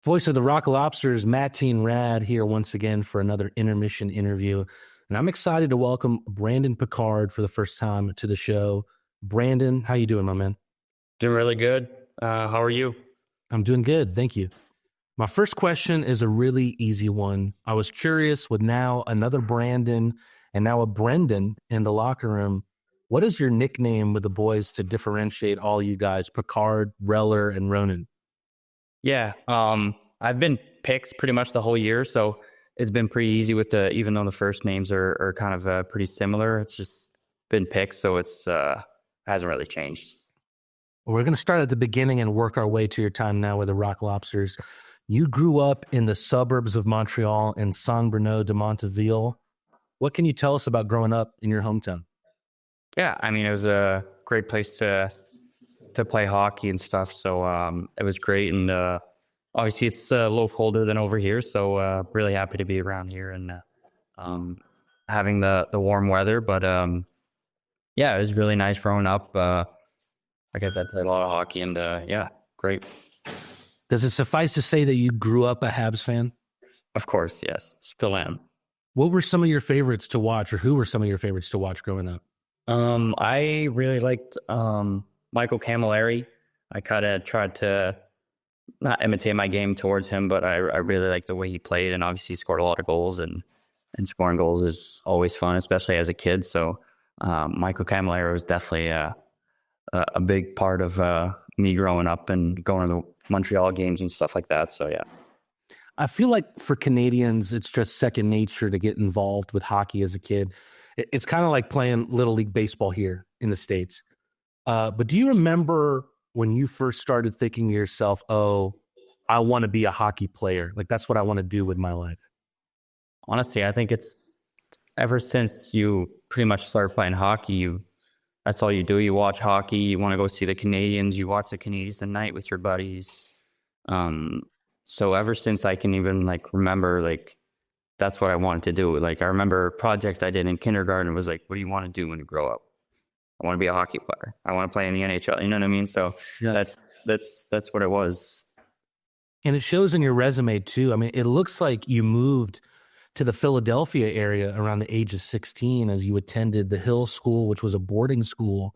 Voice of the Rock Lobsters, Matteen Rad here once again for another intermission interview. And I'm excited to welcome Brandon Picard for the first time to the show. Brandon, how you doing, my man? Doing really good. How are you? I'm doing good, thank you. My first question is a really easy one. I was curious with now another Brandon and now a Brendan in the locker room. What is your nickname with the boys to differentiate all you guys, Picard, Reller, and Ronan? Yeah, I've been picked pretty much the whole year, so it's been pretty easy with even though the first names are kind of pretty similar. It's just been picked, so it's hasn't really changed. Well, we're going to start at the beginning and work our way to your time now with the Rock Lobsters. You grew up in the suburbs of Montreal in Saint-Bruno de Monteville. What can you tell us about growing up in your hometown? Yeah, I mean, it was a great place to play hockey and stuff, so it was great. And obviously, it's a little colder than over here, so really happy to be around here and having the warm weather. But yeah, it was really nice growing up. I got that a lot of hockey, and yeah, great. Does it suffice to say that you grew up a Habs fan? Of course, yes, still am. What were some of your favorites to watch, or who were some of your favorites to watch growing up? I really liked Michael Camilleri. I kind of tried to not imitate my game towards him, but I really liked the way he played, and obviously he scored a lot of goals, and scoring goals is always fun, especially as a kid. So Michael Camilleri was definitely a big part of me growing up and going to the Montreal games and stuff like that. So yeah. I feel like for Canadians, it's just second nature to get involved with hockey as a kid. It's kind of like playing Little League Baseball here in the States. But do you remember when you first started thinking to yourself, oh, I want to be a hockey player? Like, that's what I want to do with my life. Honestly, I think it's ever since you pretty much started playing hockey, that's all you do. You watch hockey. You want to go see the Canadiens. You watch the Canadiens at night with your buddies. So ever since I can even remember, that's what I wanted to do. Like, I remember a project I did in kindergarten was like, what do you want to do when you grow up? I want to be a hockey player. I want to play in the NHL. You know what I mean? So yeah, that's what it was. And it shows in your resume too. I mean, it looks like you moved to the Philadelphia area around the age of 16 as you attended the Hill School, which was a boarding school,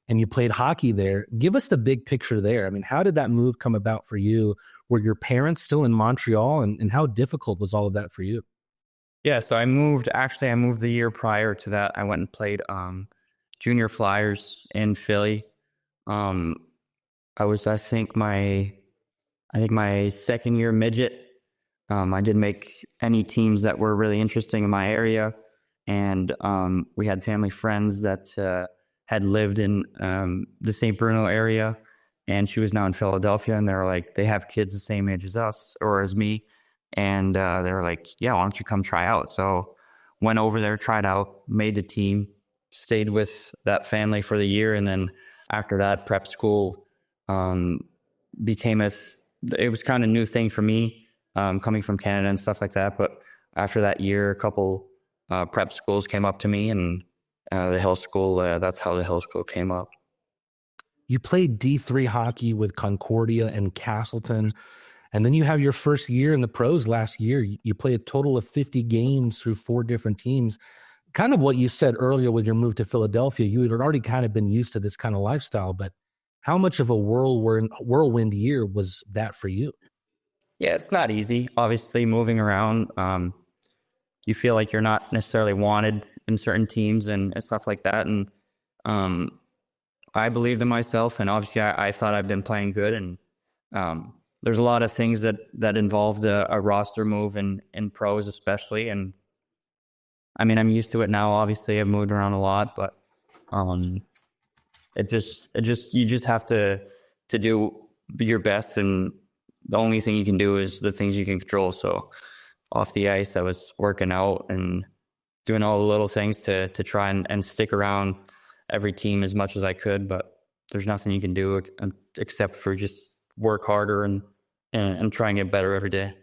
and you played hockey there. Give us the big picture there. I mean, how did that move come about for you? Were your parents still in Montreal, and how difficult was all of that for you? Yeah, so I moved the year prior to that. I went and played junior flyers in Philly. I was, I think my second year midget. I didn't make any teams that were really interesting in my area, and we had family friends that had lived in the St. Bruno area, and she was now in Philadelphia, and they were like, they have kids the same age as us or as me, and they were like, yeah, why don't you come try out? So went over there, tried out, made the team, stayed with that family for the year, and then after that, prep school became it was kind of a new thing for me. Coming from Canada and stuff like that. But after that year, a couple prep schools came up to me, and the Hill School, that's how the Hill School came up. You played D3 hockey with Concordia and Castleton, and then you have your first year in the pros last year. You played a total of 50 games through 4 different teams. Kind of what you said earlier with your move to Philadelphia, you had already kind of been used to this kind of lifestyle, but how much of a whirlwind year was that for you? Yeah, it's not easy. Obviously, moving around, you feel like you're not necessarily wanted in certain teams and stuff like that. And I believed in myself, and obviously, I thought I've been playing good. And there's a lot of things that involved a roster move in pros, especially. And I mean, I'm used to it now. Obviously, I've moved around a lot, but you just have to do your best, and the only thing you can do is the things you can control. So off the ice, I was working out and doing all the little things to try and stick around every team as much as I could. But there's nothing you can do except for just work harder and try and get better every day.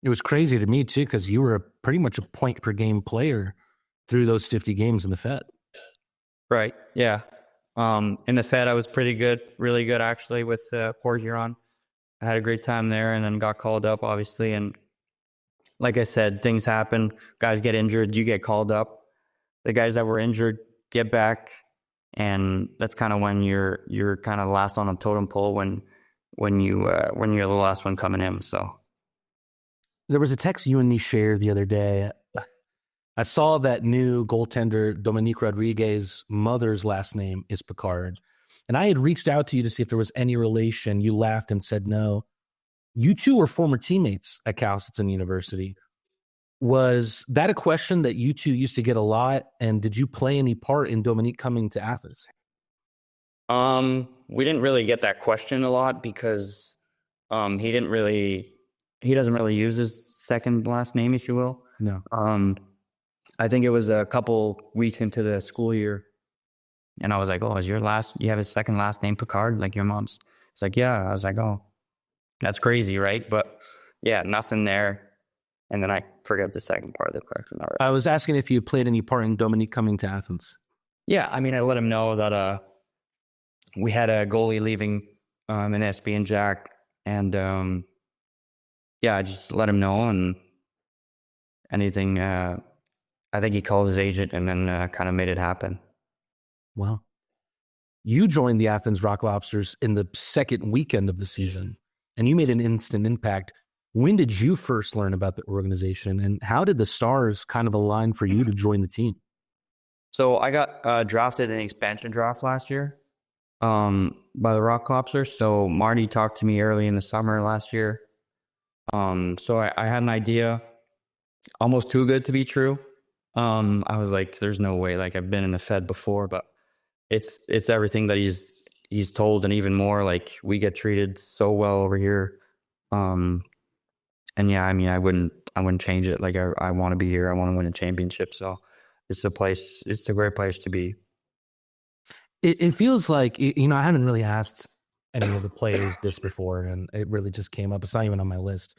It was crazy to me too, because you were pretty much a point per game player through those 50 games in the Fed. Right. Yeah. In the Fed, I was pretty good, really good actually with Port Huron. I had a great time there, and then got called up, obviously. And like I said, things happen. Guys get injured, you get called up. The guys that were injured get back, and that's kind of when you're kind of last on a totem pole when you're the last one coming in. So There was a text you and me shared the other day. I saw that new goaltender Dominique Rodriguez's mother's last name is Picard. And I had reached out to you to see if there was any relation. You laughed and said no. You two were former teammates at Castleton University. Was that a question that you two used to get a lot? And did you play any part in Dominique coming to Athens? we didn't really get that question a lot because he doesn't really use his second last name, if you will. No. I think it was a couple weeks into the school year, and I was like, "Oh, you have his second last name Picard, like your mom's?" It's like, "Yeah." I was like, "Oh, that's crazy, right?" But yeah, nothing there. And then I forgot the second part of the question. All right. I was asking if you played any part in Dominique coming to Athens. Yeah, I mean, I let him know that we had a goalie leaving in SB and Jack, and yeah, I just let him know, and anything. I think he called his agent and then kind of made it happen. Wow. You joined the Athens Rock Lobsters in the second weekend of the season, and you made an instant impact. When did you first learn about the organization, and how did the stars kind of align for you to join the team? So I got drafted in the expansion draft last year by the Rock Lobsters. So Marty talked to me early in the summer last year. So I had an idea, almost too good to be true. I was like, "There's no way." Like, I've been in the Fed before, but it's everything that he's told and even more. Like, we get treated so well over here. And yeah, I mean, I wouldn't change it. Like, I want to be here. I want to win a championship. So it's a great place to be. It feels like, I haven't really asked any of the players this before, and it really just came up. It's not even on my list.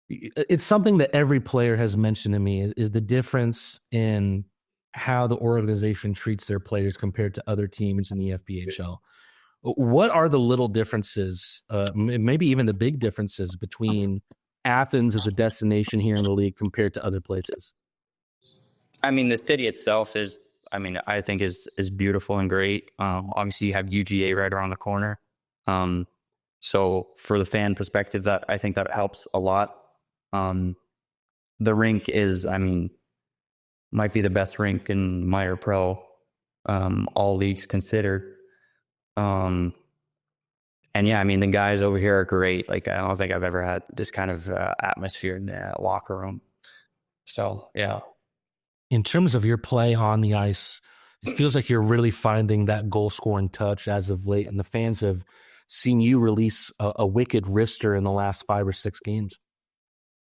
It's something that every player has mentioned to me is the difference in how the organization treats their players compared to other teams in the FPHL. What are the little differences, maybe even the big differences between Athens as a destination here in the league compared to other places? I mean, the city itself I think is beautiful and great. Obviously, you have UGA right around the corner. So for the fan perspective, I think that helps a lot. The rink might be the best rink in Minor Pro, all leagues considered. And yeah, I mean, the guys over here are great. Like, I don't think I've ever had this kind of atmosphere in the locker room. So yeah. In terms of your play on the ice, it feels like you're really finding that goal scoring touch as of late, and the fans have seen you release a wicked wrister in the last 5 or 6 games.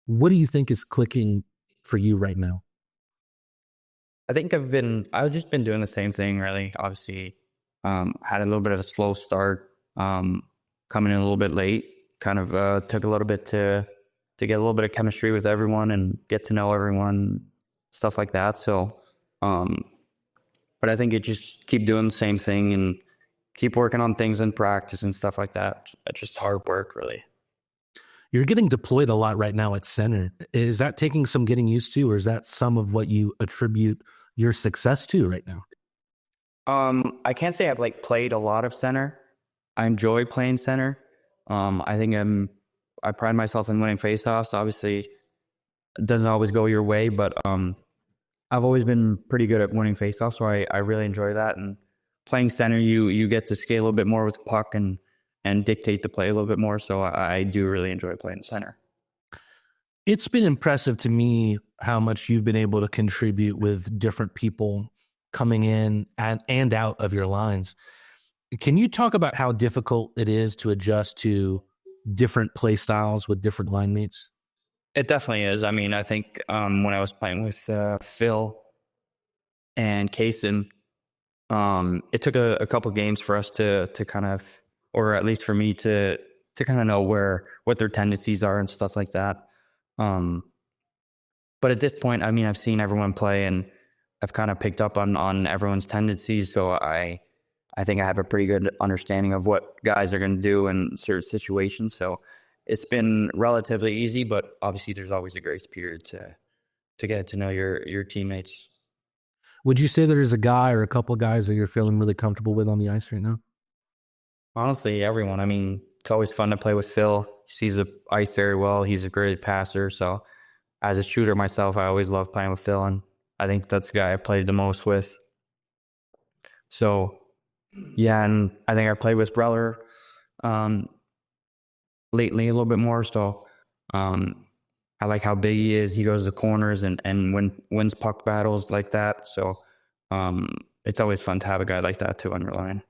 What do you think is clicking for you right now? I think I've just been doing the same thing, really. Obviously, had a little bit of a slow start, coming in a little bit late. Kind of took a little bit to get a little bit of chemistry with everyone and get to know everyone, stuff like that. So, but I think it just keep doing the same thing and keep working on things in practice and stuff like that. It's just hard work, really. You're getting deployed a lot right now at center. Is that taking some getting used to, or is that some of what you attribute your success to right now? I can't say I've played a lot of center. I enjoy playing center. I think I pride myself in winning faceoffs. Obviously, it doesn't always go your way, but I've always been pretty good at winning faceoffs, so I really enjoy that. And playing center, you get to skate a little bit more with the puck and dictate the play a little bit more. So I do really enjoy playing center. It's been impressive to me how much you've been able to contribute with different people coming in and out of your lines. Can you talk about how difficult it is to adjust to different play styles with different line mates? It definitely is. I mean, I think when I was playing with Phil and Kaysen, it took a couple games for us to kind of, or at least for me to kind of know what their tendencies are and stuff like that. But at this point, I mean, I've seen everyone play and I've kind of picked up on everyone's tendencies. So I I think I have a pretty good understanding of what guys are going to do in certain situations. So it's been relatively easy, but obviously there's always a grace period to get to know your teammates. Would you say there's a guy or a couple of guys that you're feeling really comfortable with on the ice right now? Honestly, everyone. I mean, it's always fun to play with Phil. He sees the ice very well. He's a great passer. So as a shooter myself, I always love playing with Phil, and I think that's the guy I played the most with. So yeah, and I think I played with Breller lately a little bit more. So I like how big he is. He goes to the corners and wins puck battles like that. So it's always fun to have a guy like that too on your line.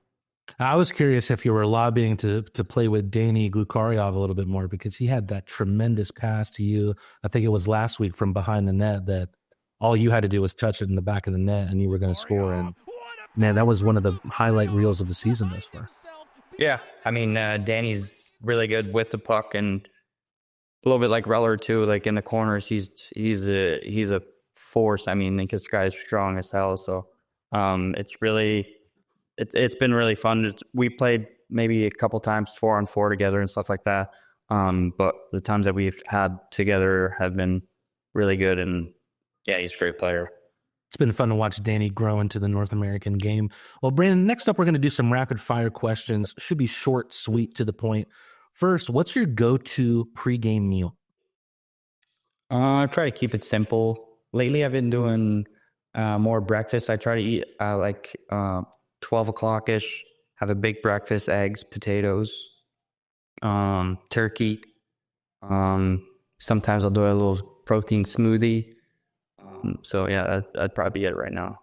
I was curious if you were lobbying to play with Danny Glukaryov a little bit more, because he had that tremendous pass to you. I think it was last week from behind the net that all you had to do was touch it in the back of the net and you were going to score. And man, that was one of the highlight reels of the season thus far. Yeah, I mean, Danny's really good with the puck, and a little bit like Reller too. Like in the corners, he's a force. I mean, this guy's strong as hell. So it's been really fun. We played maybe a couple times 4-on-4 together and stuff like that. But the times that we've had together have been really good, and yeah, he's a great player. It's been fun to watch Danny grow into the North American game. Well, Brandon, next up, we're going to do some rapid fire questions. Should be short, sweet, to the point. First, what's your go-to pregame meal? I try to keep it simple. Lately, I've been doing more breakfast. I try to eat 12 o'clock-ish, have a big breakfast, eggs, potatoes, turkey. Sometimes I'll do a little protein smoothie. So yeah, that'd probably be it right now.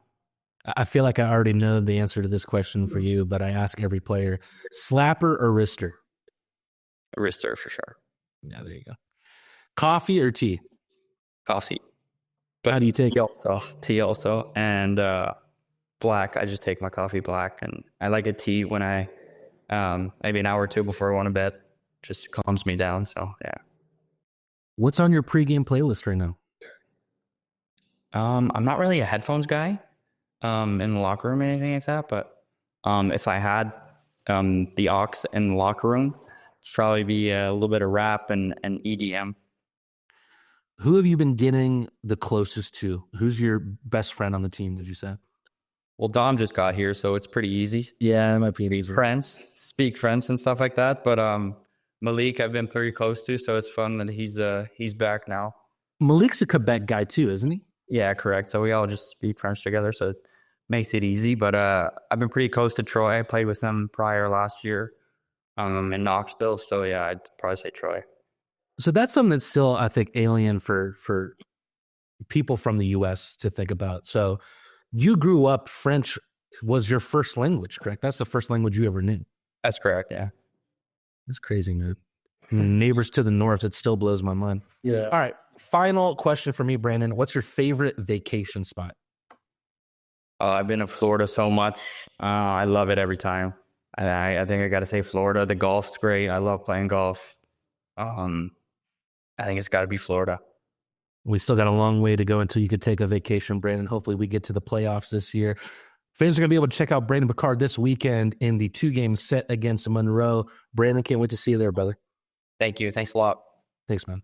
I feel like I already know the answer to this question for you, but I ask every player, slapper or wrister? Wrister for sure. Yeah, there you go. Coffee or tea? Coffee. But how do you take it? Tea also. And black. I just take my coffee black, and I like a tea when I maybe an hour or two before I want to bed. Just calms me down. So yeah. What's on your pregame playlist right now? I'm not really a headphones guy in the locker room or anything like that, but if I had the aux in the locker room, it'd probably be a little bit of rap and EDM. Who have you been getting the closest to? Who's your best friend on the team, did you say? Well, Dom just got here, so it's pretty easy. Yeah, it might be easy. Speak French and stuff like that. But Malik, I've been pretty close to, so it's fun that he's back now. Malik's a Quebec guy too, isn't he? Yeah, correct. So we all just speak French together, so it makes it easy. But I've been pretty close to Troy. I played with him prior last year in Knoxville. So yeah, I'd probably say Troy. So that's something that's still, I think, alien for people from the U.S. to think about. So you grew up, French was your first language, correct? That's the first language you ever knew. That's correct, yeah. That's crazy, man. Neighbors to the north, it still blows my mind. Yeah. All right, final question for me, Brandon. What's your favorite vacation spot? I've been to Florida so much. I love it every time. I think I got to say Florida. The golf's great. I love playing golf. I think it's got to be Florida. We still got a long way to go until you could take a vacation, Brandon. Hopefully we get to the playoffs this year. Fans are going to be able to check out Brandon Picard this weekend in the 2-game set against Monroe. Brandon, can't wait to see you there, brother. Thank you. Thanks a lot. Thanks, man.